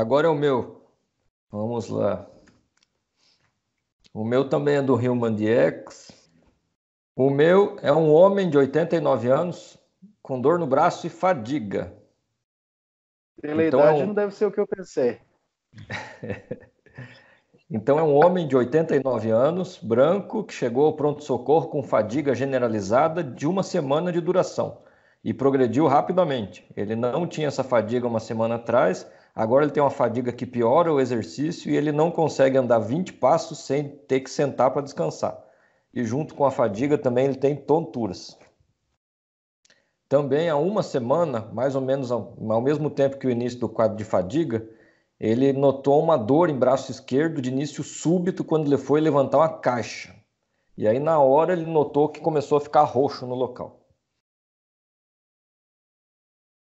Agora é o meu. Vamos lá. O meu também é do Human DX. O meu é um homem de 89 anos com dor no braço e fadiga. Pela Então idade não deve ser o que eu pensei. Então é um homem de 89 anos, branco, que chegou ao pronto-socorro com fadiga generalizada de uma semana de duração e progrediu rapidamente. Ele não tinha essa fadiga uma semana atrás, agora ele tem uma fadiga que piora o exercício e ele não consegue andar 20 passos sem ter que sentar para descansar. E junto com a fadiga também ele tem tonturas. Também há uma semana, mais ou menos ao mesmo tempo que o início do quadro de fadiga, ele notou uma dor em braço esquerdo de início súbito quando ele foi levantar uma caixa. E aí na hora ele notou que começou a ficar roxo no local.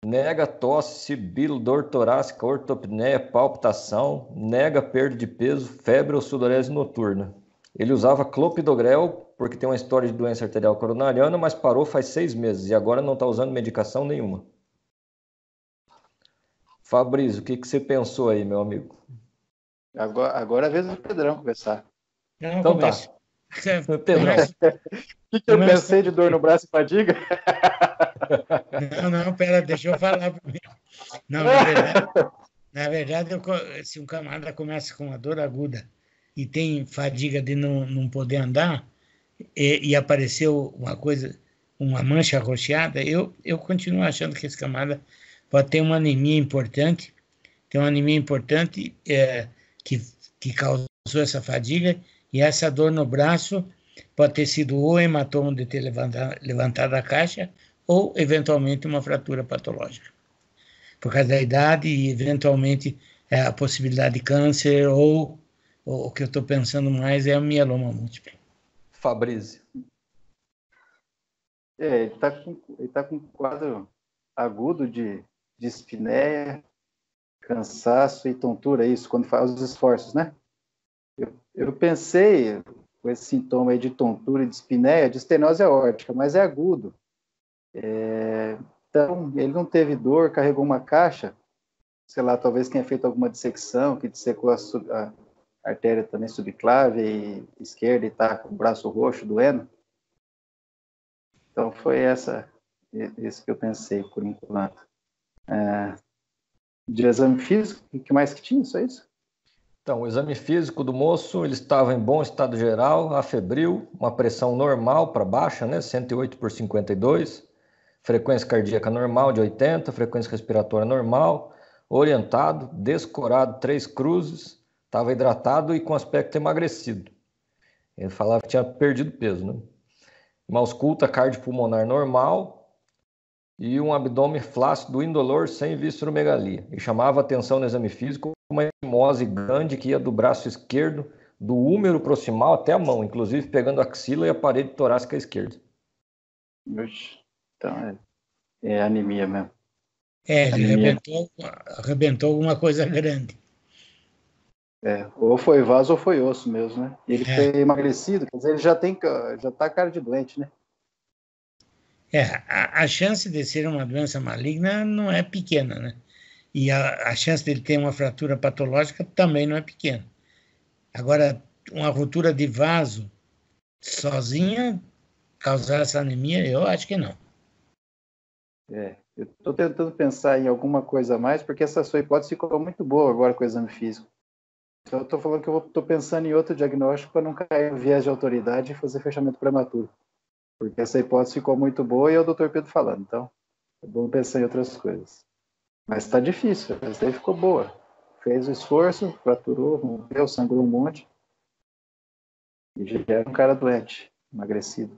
Nega tosse, sibilo, dor torácica, ortopneia, palpitação, nega perda de peso, febre ou sudorese noturna. Ele usava clopidogrel porque tem uma história de doença arterial coronariana, mas parou faz 6 meses e agora não está usando medicação nenhuma. Fabrício, o que você pensou aí, meu amigo? Agora é a vez do Pedrão conversar. Não, Então tá. começo. Pedrão. O que eu pensei de dor no braço e fadiga? Não, pera, deixa eu falar primeiro. Não, na verdade, se um camarada começa com uma dor aguda e tem fadiga de não poder andar, e apareceu uma coisa, uma mancha roxeada, eu continuo achando que esse camarada pode ter uma anemia importante, que causou essa fadiga, e essa dor no braço pode ter sido ou hematoma de ter levantado a caixa, ou eventualmente uma fratura patológica. Por causa da idade e eventualmente a possibilidade de câncer, ou o que eu estou pensando mais é o mieloma múltiplo. Fabrício. Ele tá com um quadro agudo de dispneia, cansaço e tontura, isso, quando faz os esforços, né? Eu pensei com esse sintoma aí de tontura e dispneia, de estenose aórtica, mas é agudo. Então, ele não teve dor, carregou uma caixa, sei lá, talvez tenha feito alguma dissecção, que dissecou a artéria também subclave esquerda e está com o braço roxo, doendo. Então, foi isso que eu pensei, por enquanto. De exame físico, o que mais que tinha? Só isso? Então, o exame físico do moço, ele estava em bom estado geral, afebril, uma pressão normal para baixa, né, 108 por 52, frequência cardíaca normal de 80, frequência respiratória normal, orientado, descorado, 3 cruzes, estava hidratado e com aspecto emagrecido. Ele falava que tinha perdido peso, né? Uma ausculta cardiopulmonar normal e um abdômen flácido indolor sem visceromegalia. E chamava atenção no exame físico uma hemose grande que ia do braço esquerdo, do húmero proximal até a mão, inclusive pegando a axila e a parede torácica esquerda. Então, é anemia mesmo. Ele arrebentou alguma coisa grande. Ou foi vaso ou foi osso mesmo, né? Ele foi emagrecido, quer dizer, ele já tá cara de doente, né? A chance de ser uma doença maligna não é pequena, né? E a chance dele ter uma fratura patológica também não é pequena. Agora, uma ruptura de vaso sozinha causar essa anemia, eu acho que não. Eu estou tentando pensar em alguma coisa a mais, porque essa sua hipótese ficou muito boa agora com o exame físico. Então, eu estou falando que eu estou pensando em outro diagnóstico para não cair no viés de autoridade e fazer fechamento prematuro. Porque essa hipótese ficou muito boa e é o Dr. Pedro falando. Então, é bom pensar em outras coisas. Mas está difícil, essa daí ficou boa. Fez o esforço, fraturou, rompeu, sangrou um monte. E já era um cara doente, emagrecido.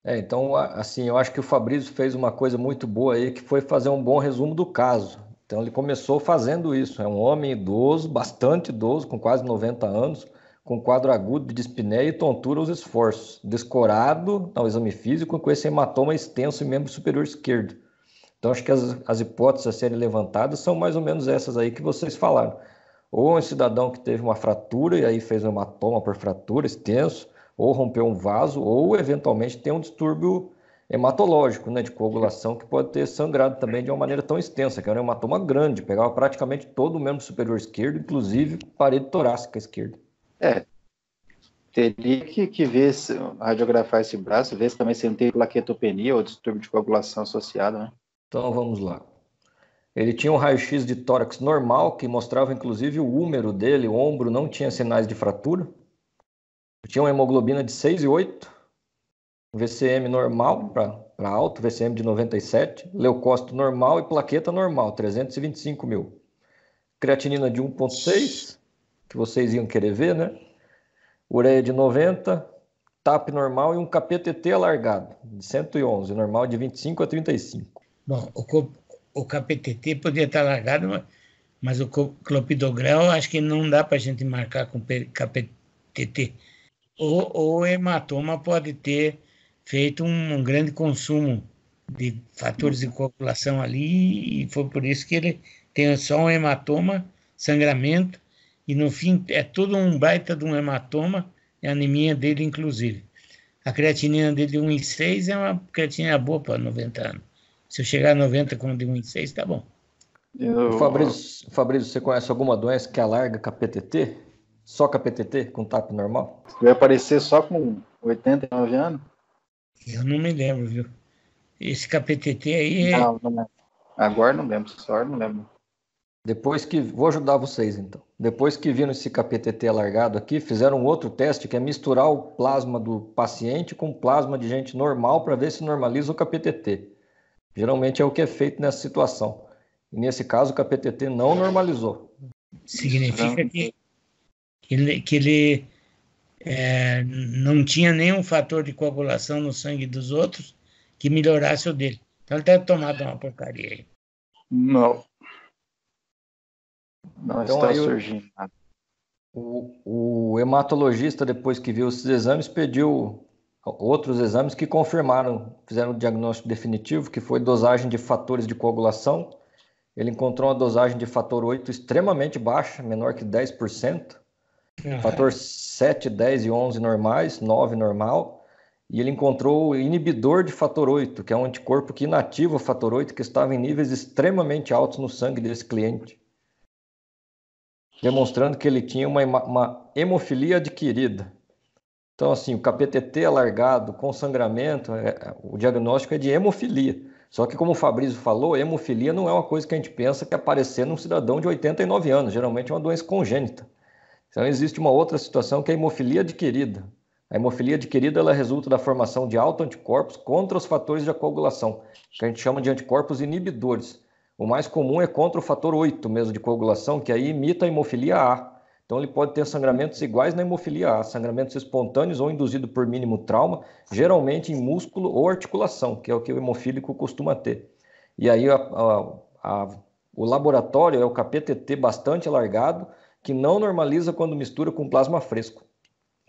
Então, assim, eu acho que o Fabrício fez uma coisa muito boa aí, que foi fazer um bom resumo do caso. Então, ele começou fazendo isso. É um homem idoso, bastante idoso, com quase 90 anos, com quadro agudo de dispneia e tontura aos esforços, descorado ao exame físico, com esse hematoma extenso em membro superior esquerdo. Então, acho que as hipóteses a serem levantadas são mais ou menos essas aí que vocês falaram. Ou um cidadão que teve uma fratura e aí fez um hematoma por fratura extenso, ou rompeu um vaso, ou eventualmente tem um distúrbio hematológico, né, de coagulação, que pode ter sangrado também de uma maneira tão extensa, que é um hematoma grande, pegava praticamente todo o membro superior esquerdo, inclusive parede torácica esquerda. Teria que ver, radiografar esse braço, ver se também se não tem plaquetopenia ou distúrbio de coagulação associado, né? Então vamos lá. Ele tinha um raio-x de tórax normal, que mostrava inclusive o húmero dele, o ombro não tinha sinais de fratura. Tinha uma hemoglobina de 6,8, VCM normal para alto, VCM de 97, leucócito normal e plaqueta normal, 325 mil. Creatinina de 1,6, que vocês iam querer ver, né? Ureia de 90, TAP normal e um KPTT alargado, de 111, normal de 25 a 35. Bom, o KPTT podia estar alargado, mas o clopidogrel acho que não dá para a gente marcar com KPTT. O hematoma pode ter feito um grande consumo de fatores de coagulação ali e foi por isso que ele tem só um hematoma, sangramento, e no fim é tudo um baita de um hematoma, é a anemia dele inclusive. A creatinina dele de 1,6 é uma creatinina boa para 90 anos. Se eu chegar a 90 com de 1,6, tá bom. Fabrício, você conhece alguma doença que alarga KPTT? Só KPTT com TAP normal? Vai aparecer só com 89 anos? Eu não me lembro, viu? Esse KPTT aí é... Não lembro. Agora não lembro, só não lembro. Vou ajudar vocês então. Depois que viram esse KPTT alargado aqui, fizeram um outro teste que é misturar o plasma do paciente com plasma de gente normal para ver se normaliza o KPTT. Geralmente é o que é feito nessa situação. E nesse caso o KPTT não normalizou. Significa que ele não tinha nenhum fator de coagulação no sangue dos outros que melhorasse o dele. Então ele deve ter tomado uma porcaria aí. Não então, está surgindo nada. O hematologista, depois que viu esses exames, pediu outros exames que confirmaram, fizeram o diagnóstico definitivo, que foi dosagem de fatores de coagulação. Ele encontrou uma dosagem de fator 8 extremamente baixa, menor que 10%. Fator 7, 10 e 11 normais, 9 normal. E ele encontrou o inibidor de fator 8, que é um anticorpo que inativa o fator 8, que estava em níveis extremamente altos no sangue desse cliente, demonstrando que ele tinha uma hemofilia adquirida. Então, assim, o KPTT alargado com sangramento, o diagnóstico é de hemofilia. Só que, como o Fabrício falou, hemofilia não é uma coisa que a gente pensa que aparecer num cidadão de 89 anos. Geralmente é uma doença congênita. Então, existe uma outra situação que é a hemofilia adquirida. A hemofilia adquirida ela resulta da formação de autoanticorpos contra os fatores de coagulação, que a gente chama de anticorpos inibidores. O mais comum é contra o fator 8 mesmo de coagulação, que aí imita a hemofilia A. Então ele pode ter sangramentos iguais na hemofilia A, sangramentos espontâneos ou induzidos por mínimo trauma, geralmente em músculo ou articulação, que é o que o hemofílico costuma ter. E aí o laboratório é o KPTT bastante alargado, que não normaliza quando mistura com plasma fresco.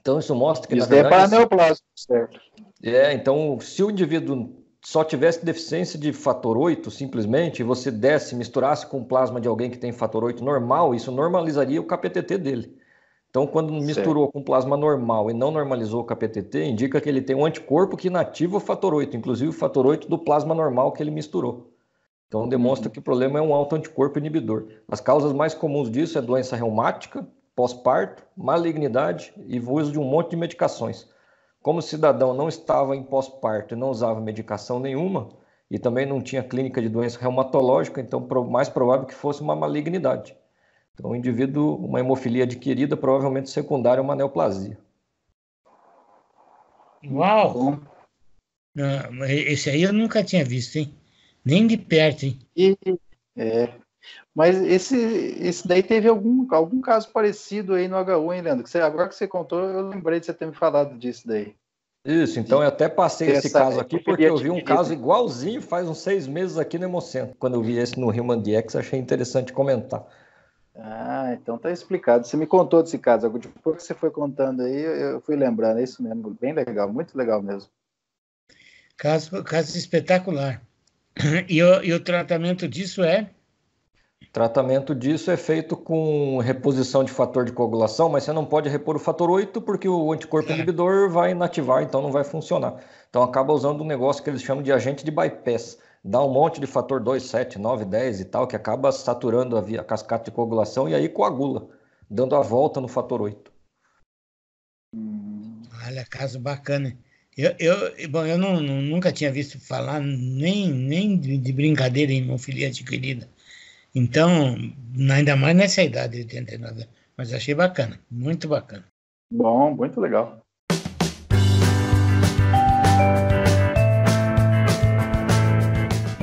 Então isso mostra que, isso na verdade... Isso é para neoplasma, certo? Então se o indivíduo só tivesse deficiência de fator 8, simplesmente, e você misturasse com plasma de alguém que tem fator 8 normal, isso normalizaria o KPTT dele. Então, quando misturou com plasma normal e não normalizou o KPTT, indica que ele tem um anticorpo que inativa o fator 8, inclusive o fator 8 do plasma normal que ele misturou. Então, demonstra que o problema é um autoanticorpo inibidor. As causas mais comuns disso é doença reumática, pós-parto, malignidade e o uso de um monte de medicações. Como o cidadão não estava em pós-parto e não usava medicação nenhuma, e também não tinha clínica de doença reumatológica, então mais provável que fosse uma malignidade. Então, o indivíduo, uma hemofilia adquirida, provavelmente secundária a uma neoplasia. Uau! Não, esse aí eu nunca tinha visto, hein? Nem de perto, hein? Mas esse daí teve algum caso parecido aí no HU, hein, Leandro? Agora que você contou, eu lembrei de você ter me falado disso daí. Isso, então eu até passei esse caso aqui porque eu vi um caso igualzinho faz uns 6 meses aqui no Hemocentro. Quando eu vi esse no Human DX, achei interessante comentar. Ah, então tá explicado. Você me contou desse caso. Depois que você foi contando aí, eu fui lembrando. É isso mesmo, bem legal, muito legal mesmo. Caso espetacular. E o tratamento disso é? O Tratamento disso é feito com reposição de fator de coagulação, mas você não pode repor o fator 8 porque o anticorpo inibidor vai inativar, então não vai funcionar. Então acaba usando um negócio que eles chamam de agente de bypass. Dá um monte de fator 2, 7, 9, 10 e tal, que acaba saturando a cascata de coagulação e aí coagula, dando a volta no fator 8. Olha, caso bacana. Eu nunca tinha visto falar nem de brincadeira em hemofilia adquirida. Então, ainda mais nessa idade de 89. Mas achei bacana, muito bacana. Bom, muito legal.